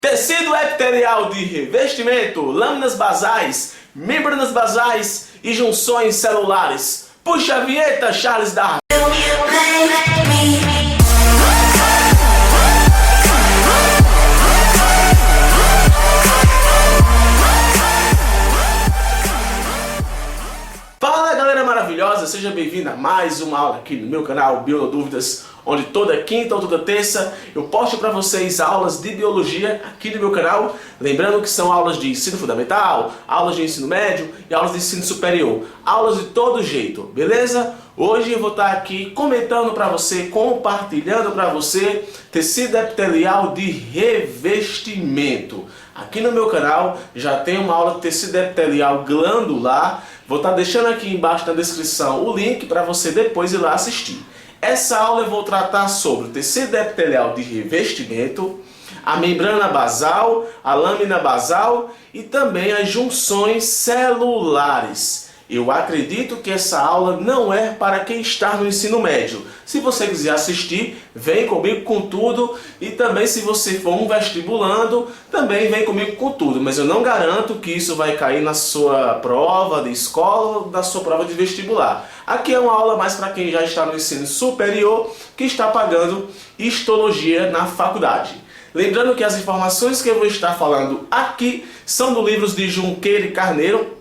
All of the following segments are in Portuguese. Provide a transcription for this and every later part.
Tecido epitelial de revestimento, lâminas basais, membranas basais e junções celulares. Puxa a vinheta, Charles Darwin. Fala galera maravilhosa, seja bem-vindo a mais uma aula aqui no meu canal Biolodúvidas, onde toda quinta ou toda terça eu posto para vocês aulas de biologia aqui no meu canal. Lembrando que são aulas de ensino fundamental, aulas de ensino médio e aulas de ensino superior. Aulas de todo jeito, beleza? Hoje eu vou estar aqui comentando para você, compartilhando para você tecido epitelial de revestimento. Aqui no meu canal já tem uma aula de tecido epitelial glandular. Vou estar deixando aqui embaixo na descrição o link para você depois ir lá assistir. Essa aula eu vou tratar sobre o tecido epitelial de revestimento, a membrana basal, a lâmina basal e também as junções celulares. Eu acredito que essa aula não é para quem está no ensino médio. Se você quiser assistir, vem comigo com tudo. E também se você for um vestibulando, também vem comigo com tudo. Mas eu não garanto que isso vai cair na sua prova de escola ou na sua prova de vestibular. Aqui é uma aula mais para quem já está no ensino superior, que está pagando histologia na faculdade. Lembrando que as informações que eu vou estar falando aqui são do livros de Junqueira e Carneiro.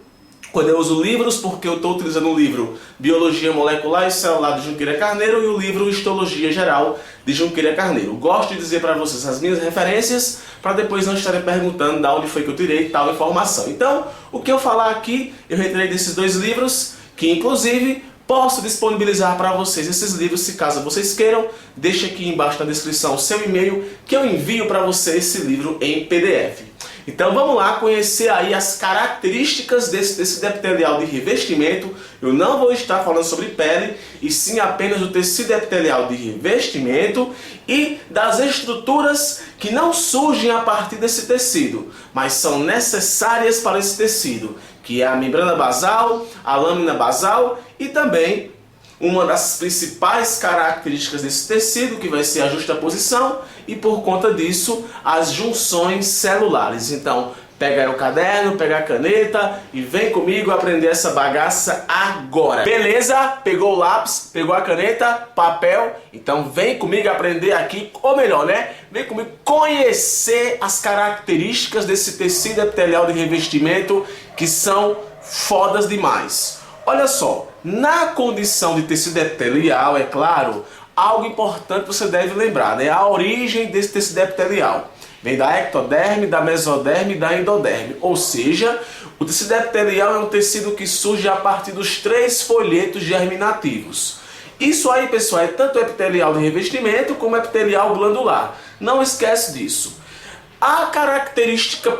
Quando eu uso livros, porque eu estou utilizando o livro Biologia Molecular e Celular de Junqueira Carneiro e o livro Histologia Geral de Junqueira Carneiro. Gosto de dizer para vocês as minhas referências, para depois não estarem perguntando de onde foi que eu tirei tal informação. Então, o que eu falar aqui, eu retirei desses dois livros, que inclusive posso disponibilizar para vocês esses livros, se caso vocês queiram. Deixa aqui embaixo na descrição o seu e-mail, que eu envio para você esse livro em PDF. Então vamos lá conhecer aí as características desse tecido epitelial de revestimento. Eu não vou estar falando sobre pele, e sim apenas do tecido epitelial de revestimento e das estruturas que não surgem a partir desse tecido, mas são necessárias para esse tecido, que é a membrana basal, a lâmina basal e também uma das principais características desse tecido, que vai ser a justaposição, e por conta disso, as junções celulares. Então, pega aí o caderno, pega a caneta e vem comigo aprender essa bagaça agora. Beleza? Pegou o lápis, pegou a caneta, papel? Então vem comigo aprender aqui, ou melhor, né? Vem comigo conhecer as características desse tecido epitelial de revestimento, que são fodas demais. Olha só, na condição de tecido epitelial, é claro, algo importante você deve lembrar, né? A origem desse tecido epitelial vem da ectoderme, da mesoderme e da endoderme. Ou seja, o tecido epitelial é um tecido que surge a partir dos 3 folhetos germinativos. Isso aí, pessoal, é tanto epitelial de revestimento como epitelial glandular. Não esquece disso. A característica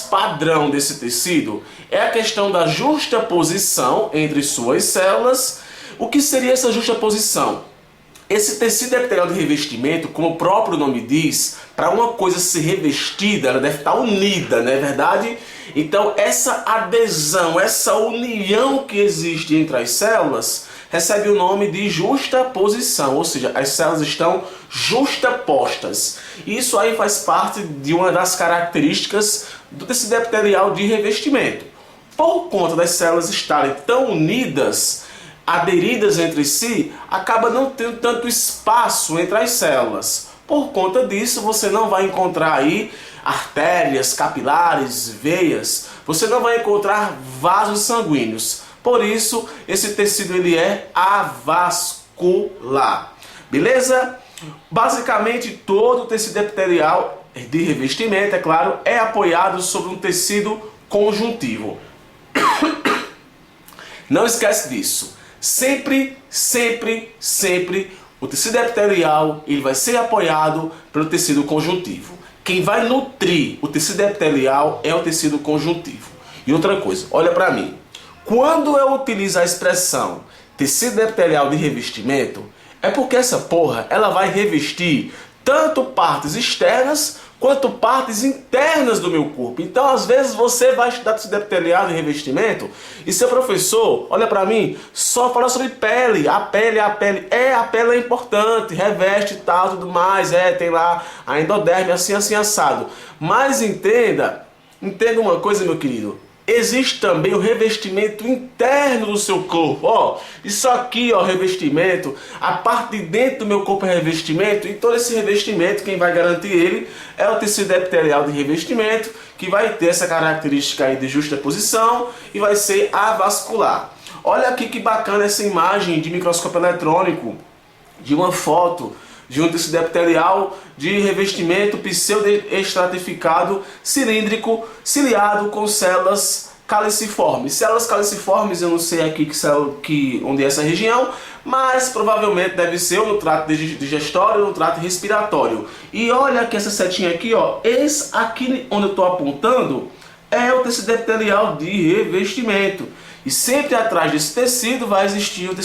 padrão desse tecido é a questão da justaposição entre suas células. O que seria essa justaposição? Esse tecido epitelial de revestimento, como o próprio nome diz, para uma coisa ser revestida, ela deve estar unida, não é verdade? Então essa adesão, essa união que existe entre as células, recebe o nome de justaposição, ou seja, as células estão justapostas. Isso aí faz parte de uma das características do tecido epitelial de revestimento. Por conta das células estarem tão unidas, aderidas entre si, acaba não tendo tanto espaço entre as células. Por conta disso, você não vai encontrar aí artérias, capilares, veias, você não vai encontrar vasos sanguíneos. Por isso, esse tecido ele é avascular. Beleza? Basicamente, todo o tecido epitelial de revestimento, é claro, é apoiado sobre um tecido conjuntivo. Não esquece disso. Sempre o tecido epitelial ele vai ser apoiado pelo tecido conjuntivo. Quem vai nutrir o tecido epitelial é o tecido conjuntivo. E outra coisa, olha para mim. Quando eu utilizo a expressão tecido epitelial de revestimento, é porque essa porra ela vai revestir tanto partes externas quanto partes internas do meu corpo. Então, às vezes, você vai estudar tecido epitelial de revestimento e seu professor, olha para mim, só fala sobre pele. A pele é importante, reveste e tal, tudo mais, tem lá a endoderme, assim, assado. Mas entenda uma coisa, meu querido. Existe também o revestimento interno do seu corpo. Ó, isso aqui, ó, revestimento. A parte de dentro do meu corpo é revestimento. E todo esse revestimento, quem vai garantir ele é o tecido epitelial de revestimento, que vai ter essa característica aí de justaposição e vai ser avascular. Olha aqui que bacana essa imagem de microscópio eletrônico, de uma foto de um tecido epitelial de revestimento pseudo-estratificado cilíndrico ciliado com células caliciformes. Células caliciformes, eu não sei aqui onde é essa região, mas provavelmente deve ser no trato digestório ou no trato respiratório. E olha aqui essa setinha aqui, ó, esse aqui onde eu estou apontando é o tecido epitelial de revestimento. E sempre atrás desse tecido vai existir o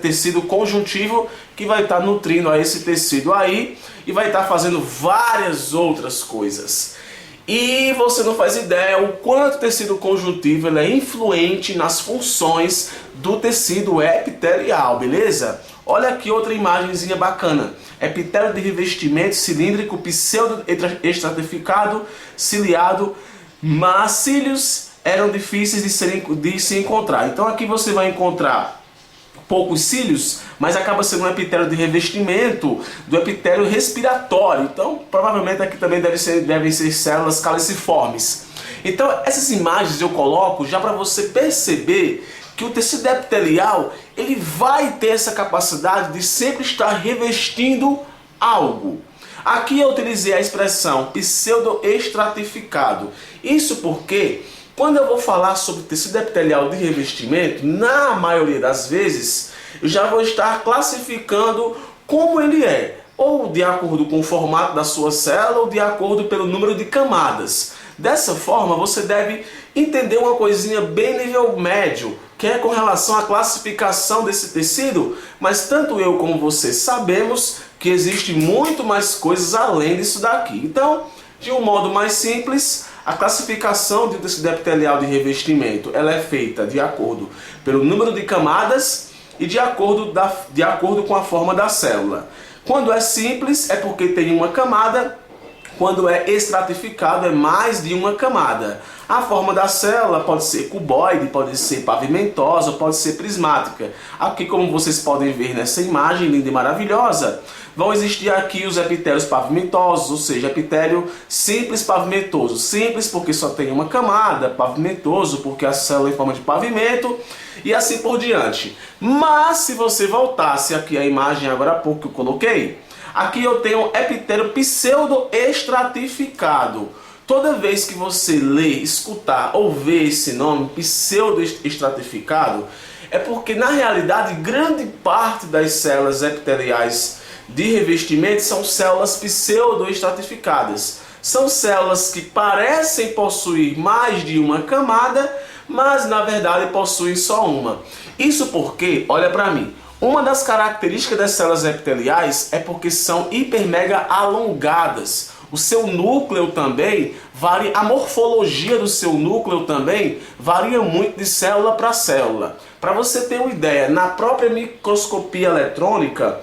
tecido conjuntivo que vai estar nutrindo a esse tecido aí e vai estar fazendo várias outras coisas. E você não faz ideia o quanto o tecido conjuntivo ele é influente nas funções do tecido epitelial, beleza? Olha aqui outra imagenzinha bacana. Epitélio de revestimento cilíndrico pseudo-estratificado, ciliado, mas cílios eram difíceis de se encontrar. Então aqui você vai encontrar poucos cílios, mas acaba sendo um epitélio de revestimento do epitélio respiratório. Então provavelmente aqui também devem ser células caliciformes. Então essas imagens eu coloco já para você perceber que o tecido epitelial ele vai ter essa capacidade de sempre estar revestindo algo. Aqui eu utilizei a expressão pseudo-estratificado. Isso porque quando eu vou falar sobre tecido epitelial de revestimento, na maioria das vezes, eu já vou estar classificando como ele é, ou de acordo com o formato da sua célula, ou de acordo pelo número de camadas. Dessa forma, você deve entender uma coisinha bem nível médio, que é com relação à classificação desse tecido, mas tanto eu como você sabemos que existe muito mais coisas além disso daqui. Então, de um modo mais simples, a classificação de tecido epitelial de revestimento ela é feita de acordo pelo número de camadas e de acordo com a forma da célula. Quando é simples é porque tem uma camada, quando é estratificado é mais de uma camada. A forma da célula pode ser cuboide, pode ser pavimentosa, pode ser prismática. Aqui, como vocês podem ver nessa imagem linda e maravilhosa, vão existir aqui os epitélios pavimentosos, ou seja, epitélio simples pavimentoso. Simples porque só tem uma camada, pavimentoso porque a célula é em forma de pavimento e assim por diante. Mas se você voltasse aqui à imagem agora há pouco que eu coloquei, aqui eu tenho epitélio pseudo-estratificado. Toda vez que você ler, escutar ou ver esse nome, pseudo-estratificado, é porque na realidade grande parte das células epiteliais de revestimento são células pseudo-estratificadas. São células que parecem possuir mais de uma camada, mas na verdade possuem só uma. Isso porque, olha para mim, uma das características das células epiteliais é porque são hiper-mega alongadas. O seu núcleo também varia, a morfologia do seu núcleo também varia muito de célula para célula. Para você ter uma ideia, na própria microscopia eletrônica,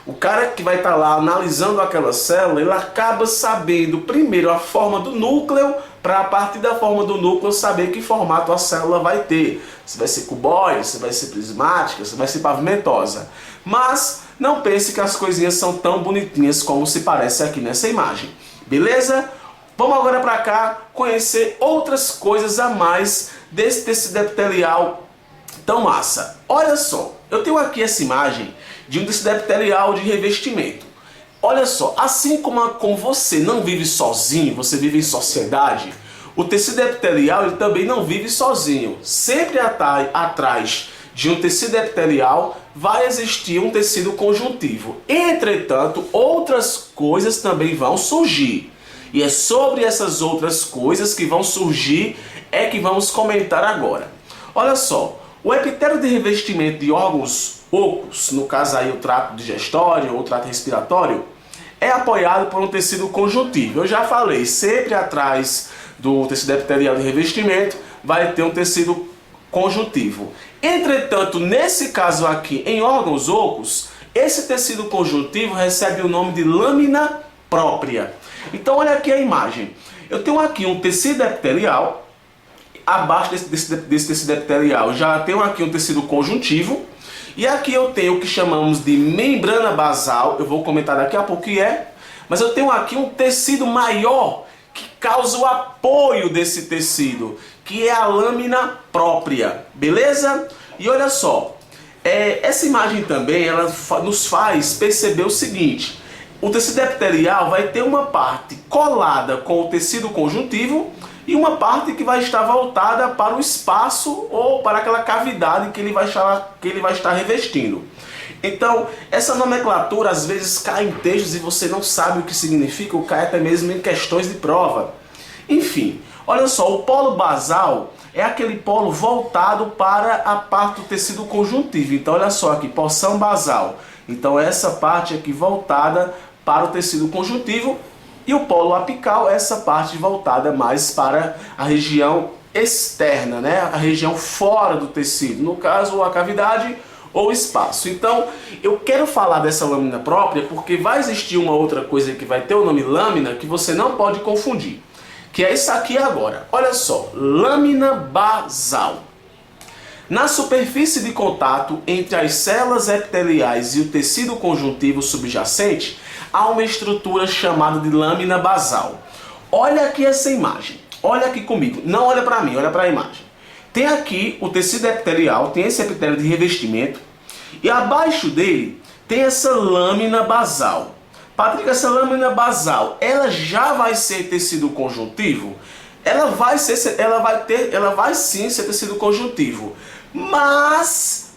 o cara que vai estar lá analisando aquela célula, ele acaba sabendo primeiro a forma do núcleo, para a partir da forma do núcleo saber que formato a célula vai ter. Se vai ser cuboide, se vai ser prismática, se vai ser pavimentosa. Mas não pense que as coisinhas são tão bonitinhas como se parece aqui nessa imagem. Beleza? Vamos agora para cá conhecer outras coisas a mais desse tecido epitelial tão massa. Olha só, eu tenho aqui essa imagem de um tecido epitelial de revestimento. Olha só, assim como você não vive sozinho, você vive em sociedade, o tecido epitelial ele também não vive sozinho. Sempre atrás de um tecido epitelial vai existir um tecido conjuntivo. Entretanto, outras coisas também vão surgir. E é sobre essas outras coisas que vão surgir é que vamos comentar agora. Olha só, o epitélio de revestimento de órgãos ocos, no caso aí o trato digestório ou o trato respiratório, é apoiado por um tecido conjuntivo. Eu já falei, sempre atrás do tecido epitelial de revestimento vai ter um tecido conjuntivo. Entretanto, nesse caso aqui, em órgãos ocos, esse tecido conjuntivo recebe o nome de lâmina própria. Então olha aqui a imagem. Eu tenho aqui um tecido epitelial, abaixo desse tecido epitelial já tenho aqui um tecido conjuntivo, e aqui eu tenho o que chamamos de membrana basal, eu vou comentar daqui a pouco o que é, mas eu tenho aqui um tecido maior que causa o apoio desse tecido, que é a lâmina própria, beleza? E olha só, essa imagem também ela nos faz perceber o seguinte: o tecido epitelial vai ter uma parte colada com o tecido conjuntivo e uma parte que vai estar voltada para o espaço ou para aquela cavidade que ele vai estar revestindo. Então, essa nomenclatura às vezes cai em textos e você não sabe o que significa, ou cai até mesmo em questões de prova. Enfim, olha só, o polo basal é aquele polo voltado para a parte do tecido conjuntivo. Então, olha só aqui, porção basal. Então, essa parte aqui voltada para o tecido conjuntivo, e o polo apical é essa parte voltada mais para a região externa, né? A região fora do tecido, no caso a cavidade ou espaço. Então eu quero falar dessa lâmina própria porque vai existir uma outra coisa que vai ter o nome lâmina que você não pode confundir, que é isso aqui agora. Olha só, lâmina basal. Na superfície de contato entre as células epiteliais e o tecido conjuntivo subjacente, há uma estrutura chamada de lâmina basal. Olha aqui essa imagem. Olha aqui comigo. Não olha para mim, olha para a imagem. Tem aqui o tecido epitelial, tem esse epitélio de revestimento, e abaixo dele tem essa lâmina basal. Patrick, essa lâmina basal, ela já vai ser tecido conjuntivo? Ela vai sim ser tecido conjuntivo, mas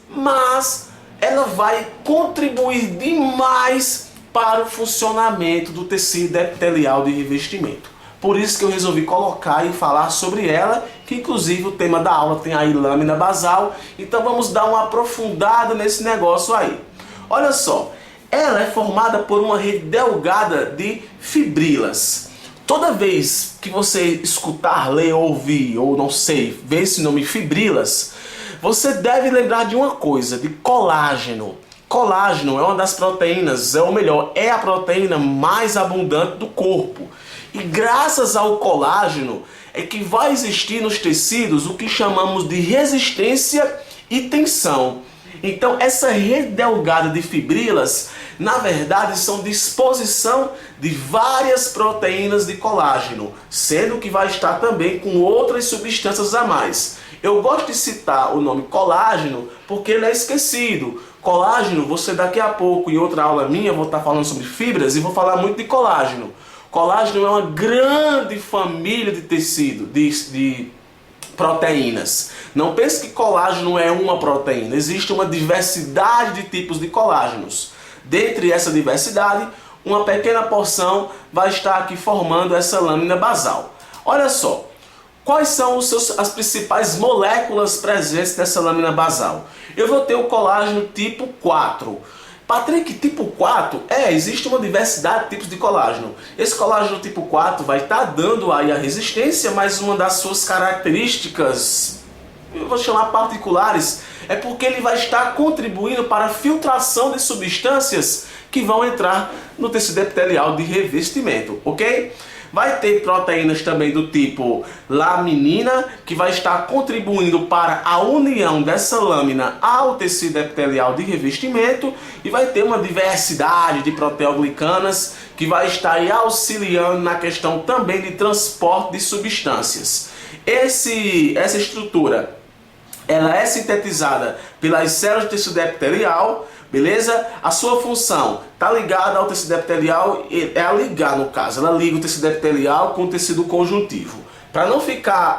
ela vai contribuir demais para o funcionamento do tecido epitelial de revestimento. Por isso que eu resolvi colocar e falar sobre ela, que inclusive o tema da aula tem aí lâmina basal. Então vamos dar uma aprofundada nesse negócio aí. Olha só, ela é formada por uma rede delgada de fibrilas. Toda vez que você escutar, ler, ouvir, ou não sei, ver esse nome fibrilas, você deve lembrar de uma coisa, de colágeno. Colágeno é uma das proteínas, ou melhor, é a proteína mais abundante do corpo. E graças ao colágeno é que vai existir nos tecidos o que chamamos de resistência e tensão. Então essa rede delgada de fibrilas, na verdade, são disposição de várias proteínas de colágeno, sendo que vai estar também com outras substâncias a mais. Eu gosto de citar o nome colágeno porque ele é esquecido. Colágeno, você daqui a pouco, em outra aula minha, vou estar falando sobre fibras e vou falar muito de colágeno. Colágeno é uma grande família de tecido, de proteínas. Não pense que colágeno é uma proteína. Existe uma diversidade de tipos de colágenos. Dentre essa diversidade, uma pequena porção vai estar aqui formando essa lâmina basal. Olha só, quais são as principais moléculas presentes nessa lâmina basal? Eu vou ter o colágeno tipo 4. Patrick, tipo 4? Existe uma diversidade de tipos de colágeno. Esse colágeno tipo 4 vai estar dando aí a resistência, mas uma das suas características, eu vou chamar particulares, é porque ele vai estar contribuindo para a filtração de substâncias que vão entrar no tecido epitelial de revestimento, ok? Vai ter proteínas também do tipo laminina, que vai estar contribuindo para a união dessa lâmina ao tecido epitelial de revestimento, e vai ter uma diversidade de proteoglicanas que vai estar aí auxiliando na questão também de transporte de substâncias. Essa estrutura, ela é sintetizada pelas células do tecido epitelial, beleza? A sua função está ligada ao tecido epitelial, no caso, ela liga o tecido epitelial com o tecido conjuntivo. Para não ficar,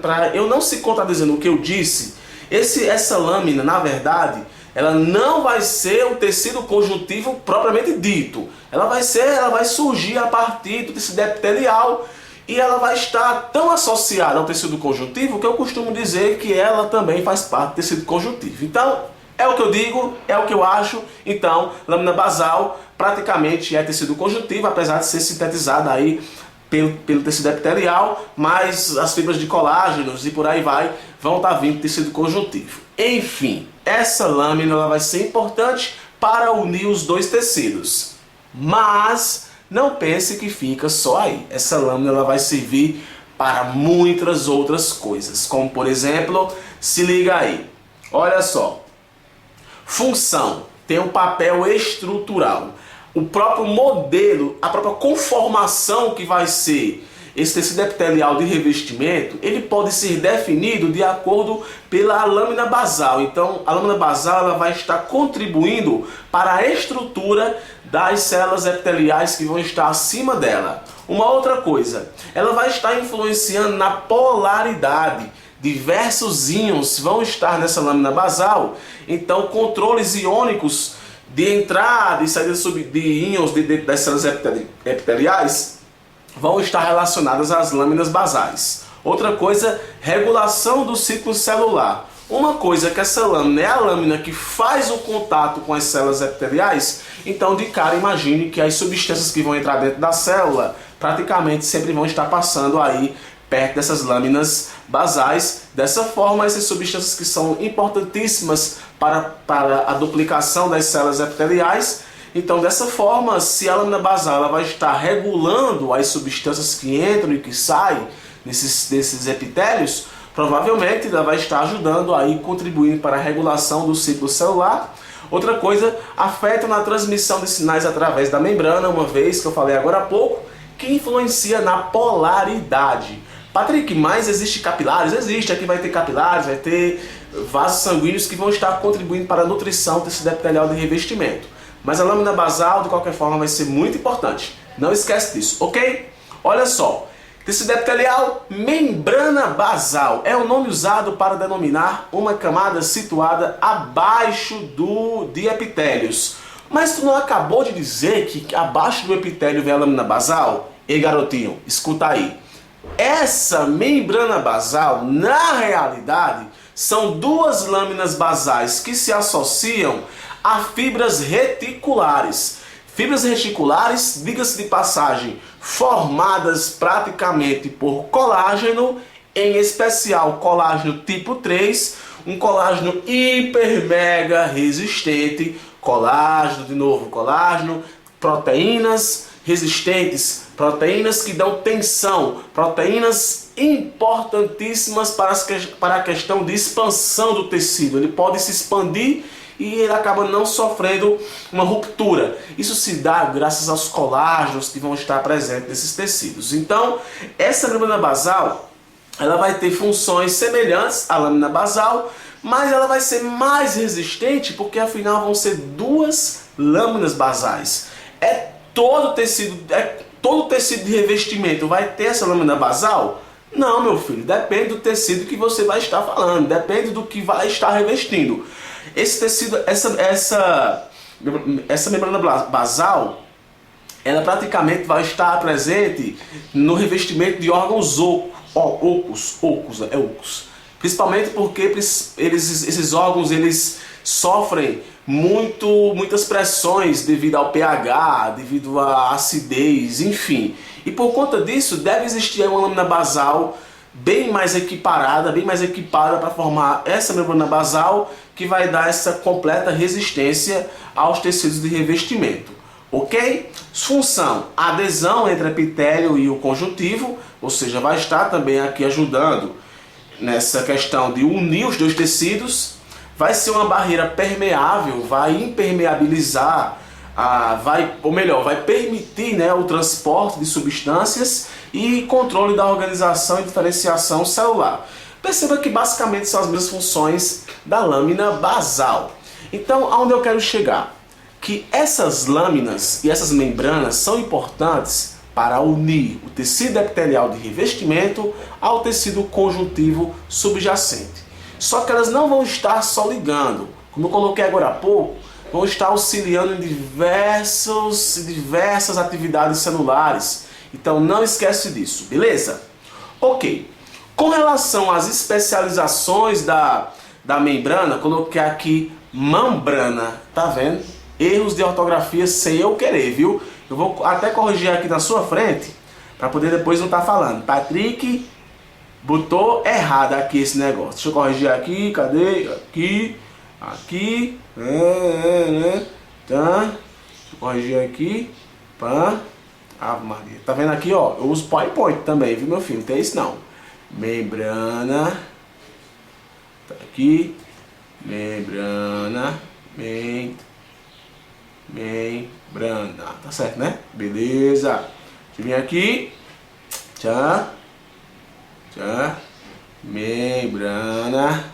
para eu não se contradizer no que eu disse, essa lâmina, na verdade, ela não vai ser o tecido conjuntivo propriamente dito. Ela vai surgir a partir do tecido epitelial, e ela vai estar tão associada ao tecido conjuntivo que eu costumo dizer que ela também faz parte do tecido conjuntivo. Então, é o que eu digo, é o que eu acho. Então, lâmina basal praticamente é tecido conjuntivo, apesar de ser sintetizado aí pelo tecido epitelial, mas as fibras de colágenos e por aí vai vão estar vindo tecido conjuntivo. Enfim, essa lâmina ela vai ser importante para unir os dois tecidos, mas não pense que fica só aí. Essa lâmina ela vai servir para muitas outras coisas, como por exemplo, se liga aí, olha só, função, tem um papel estrutural. O próprio modelo, a própria conformação que vai ser esse tecido epitelial de revestimento, ele pode ser definido de acordo pela lâmina basal. Então, a lâmina basal ela vai estar contribuindo para a estrutura das células epiteliais que vão estar acima dela. Uma outra coisa, ela vai estar influenciando na polaridade. Diversos íons vão estar nessa lâmina basal, então controles iônicos de entrada e saída de íons dentro das células epiteliais vão estar relacionadas às lâminas basais. Outra coisa, regulação do ciclo celular. Uma coisa que essa lâmina é a lâmina que faz o contato com as células epiteliais, então de cara imagine que as substâncias que vão entrar dentro da célula praticamente sempre vão estar passando aí perto dessas lâminas basais. Dessa forma, essas substâncias que são importantíssimas para a duplicação das células epiteliais. Então, dessa forma, se a lâmina basal ela vai estar regulando as substâncias que entram e que saem desses epitélios, provavelmente ela vai estar ajudando aí, contribuindo para a regulação do ciclo celular. Outra coisa, afeta na transmissão de sinais através da membrana, uma vez que eu falei agora há pouco, que influencia na polaridade. Patrick, mas existe capilares? Existe, aqui vai ter capilares, vai ter vasos sanguíneos que vão estar contribuindo para a nutrição do tecido epitelial de revestimento. Mas a lâmina basal, de qualquer forma, vai ser muito importante. Não esquece disso, ok? Olha só, tecido epitelial, membrana basal, é o nome usado para denominar uma camada situada abaixo de epitélios. Mas tu não acabou de dizer que abaixo do epitélio vem a lâmina basal? Ei, garotinho, escuta aí. Essa membrana basal, na realidade, são duas lâminas basais que se associam a fibras reticulares. Fibras reticulares, diga-se de passagem, formadas praticamente por colágeno, em especial colágeno tipo 3, um colágeno hiper mega resistente, colágeno, de novo, colágeno, proteínas resistentes, proteínas que dão tensão, proteínas importantíssimas para a questão de expansão do tecido. Ele pode se expandir e ele acaba não sofrendo uma ruptura. Isso se dá graças aos colágenos que vão estar presentes nesses tecidos. Então, essa membrana basal, ela vai ter funções semelhantes à lâmina basal, mas ela vai ser mais resistente porque afinal vão ser duas lâminas basais. Todo tecido de revestimento vai ter essa lâmina basal? Não, meu filho, depende do tecido que você vai estar falando, depende do que vai estar revestindo. Esse tecido, essa membrana basal, ela praticamente vai estar presente no revestimento de órgãos ocos. Principalmente porque esses órgãos eles sofrem muitas pressões devido ao pH, devido à acidez, enfim. E por conta disso deve existir uma lâmina basal bem mais equipada para formar essa membrana basal que vai dar essa completa resistência aos tecidos de revestimento. Ok? Função: adesão entre epitélio e o conjuntivo, ou seja, vai estar também aqui ajudando nessa questão de unir os dois tecidos. Vai ser uma barreira permeável, vai impermeabilizar, vai permitir, né, o transporte de substâncias e controle da organização e diferenciação celular. Perceba que basicamente são as mesmas funções da lâmina basal. Então, aonde eu quero chegar? Que essas lâminas e essas membranas são importantes para unir o tecido epitelial de revestimento ao tecido conjuntivo subjacente. Só que elas não vão estar só ligando, como eu coloquei agora há pouco, vão estar auxiliando em diversas atividades celulares. Então não esquece disso, beleza? Ok. Com relação às especializações da membrana, coloquei aqui membrana, tá vendo? erros de ortografia sem eu querer, viu? Eu vou até corrigir aqui na sua frente, para poder depois não estar falando. Patrick botou errado aqui esse negócio. Deixa eu corrigir aqui, cadê? Aqui. Tá. Deixa eu corrigir aqui. Pã. Ave Maria. Tá vendo aqui, ó? Eu uso PowerPoint também, viu, meu filho? Não tem isso não. Membrana. Tá aqui. Membrana. Membrana. Tá certo, né? Beleza. Deixa eu vir aqui. Tchau. Tchau. Membrana.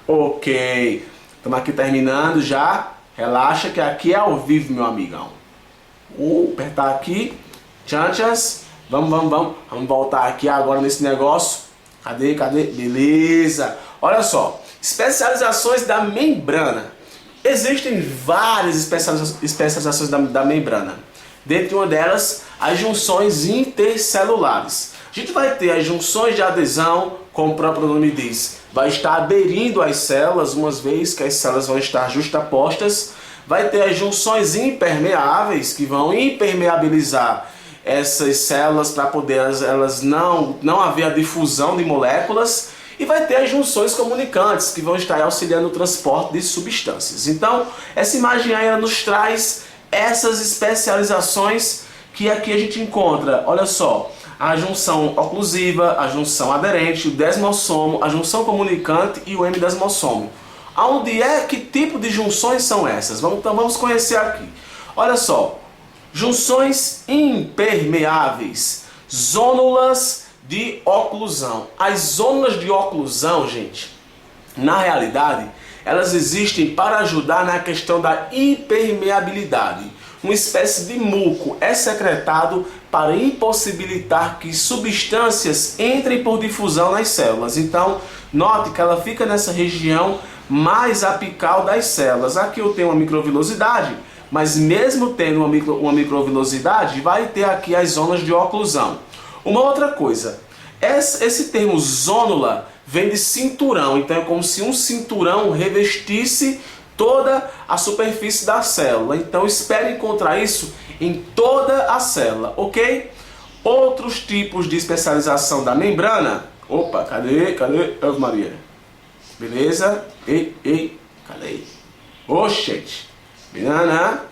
Ok. Estamos aqui terminando já. Relaxa que aqui é ao vivo, meu amigão. Apertar aqui. Tchanchas. Vamos voltar aqui agora nesse negócio. Cadê? Beleza. Olha só. Especializações da membrana. Existem várias especializações da membrana. Dentre uma delas, as junções intercelulares. A gente vai ter as junções de adesão, como o próprio nome diz, vai estar aderindo às células, uma vez que as células vão estar justapostas. Vai ter as junções impermeáveis, que vão impermeabilizar essas células para poder elas não haver a difusão de moléculas. E vai ter as junções comunicantes, que vão estar auxiliando o transporte de substâncias. Então, essa imagem aí ela nos traz essas especializações que aqui a gente encontra. Olha só, a junção oclusiva, a junção aderente, o desmossomo, a junção comunicante e o M-desmossomo. Aonde é, que tipo de junções são essas? Então vamos conhecer aqui. Olha só, junções impermeáveis, zônulas de oclusão. As zônulas de oclusão, gente, na realidade, elas existem para ajudar na questão da impermeabilidade. Uma espécie de muco é secretado para impossibilitar que substâncias entrem por difusão nas células. Então, note que ela fica nessa região mais apical das células. Aqui eu tenho uma microvilosidade, mas mesmo tendo uma microvilosidade, vai ter aqui as zonas de oclusão. Uma outra coisa, esse termo zônula vem de cinturão, então é como se um cinturão revestisse toda a superfície da célula. Então espere encontrar isso em toda a célula, ok? Outros tipos de especialização da membrana. Opa, cadê? Ave Maria. Beleza? Ei, cadê? Oxente. Banana.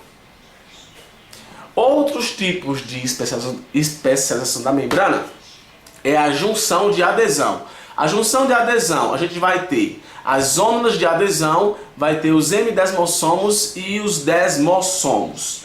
Outros tipos de especialização da membrana é a junção de adesão. A junção de adesão, a gente vai ter as zônulas de adesão, vai ter os M-desmossomos e os desmossomos.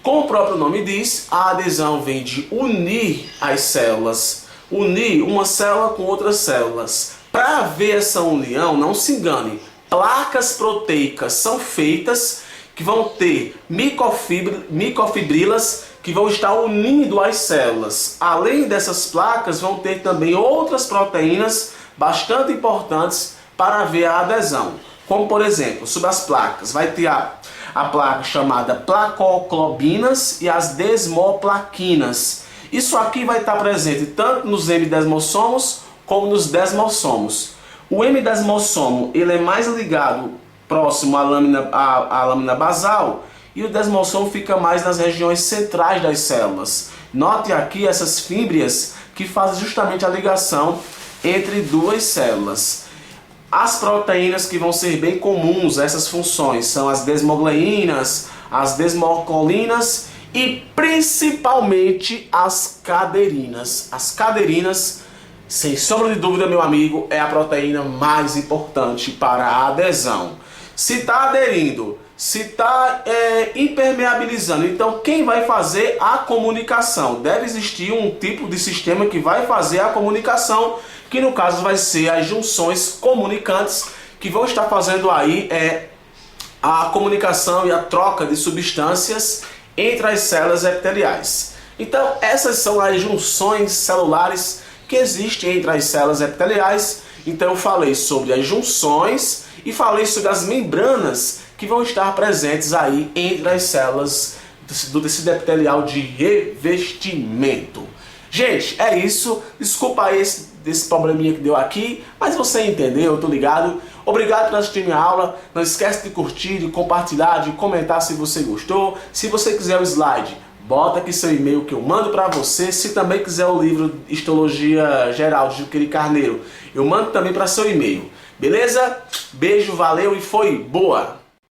Como o próprio nome diz, a adesão vem de unir as células, unir uma célula com outras células. Para haver essa união, não se engane, placas proteicas são feitas que vão ter microfibrilas que vão estar unindo as células. Além dessas placas, vão ter também outras proteínas bastante importantes para haver a adesão. Como, por exemplo, sobre as placas, vai ter a placa chamada placoclobinas e as desmoplaquinas. Isso aqui vai estar presente tanto nos M-desmossomos como nos desmossomos. O M-desmossomo ele é mais ligado próximo à lâmina basal, e o desmossomo fica mais nas regiões centrais das células. Note aqui essas fímbrias que fazem justamente a ligação entre duas células. As proteínas que vão ser bem comuns a essas funções são as desmogleinas, as desmocolinas e principalmente as caderinas. As caderinas, sem sombra de dúvida, meu amigo, é a proteína mais importante para a adesão. Se está aderindo, se está impermeabilizando, então quem vai fazer a comunicação? Deve existir um tipo de sistema que vai fazer a comunicação, que no caso vai ser as junções comunicantes, que vão estar fazendo aí a comunicação e a troca de substâncias entre as células epiteliais. Então essas são as junções celulares que existem entre as células epiteliais. Então eu falei sobre as junções e falei sobre as membranas que vão estar presentes aí entre as células do tecido epitelial de revestimento. Gente, é isso. Desculpa aí desse probleminha que deu aqui, mas você entendeu, eu tô ligado. Obrigado por assistir minha aula. Não esquece de curtir, de compartilhar, de comentar se você gostou. Se você quiser o slide, bota aqui seu e-mail que eu mando para você. Se também quiser o livro Histologia Geral de Juqueri Carneiro, eu mando também para seu e-mail. Beleza? Beijo, valeu e foi boa!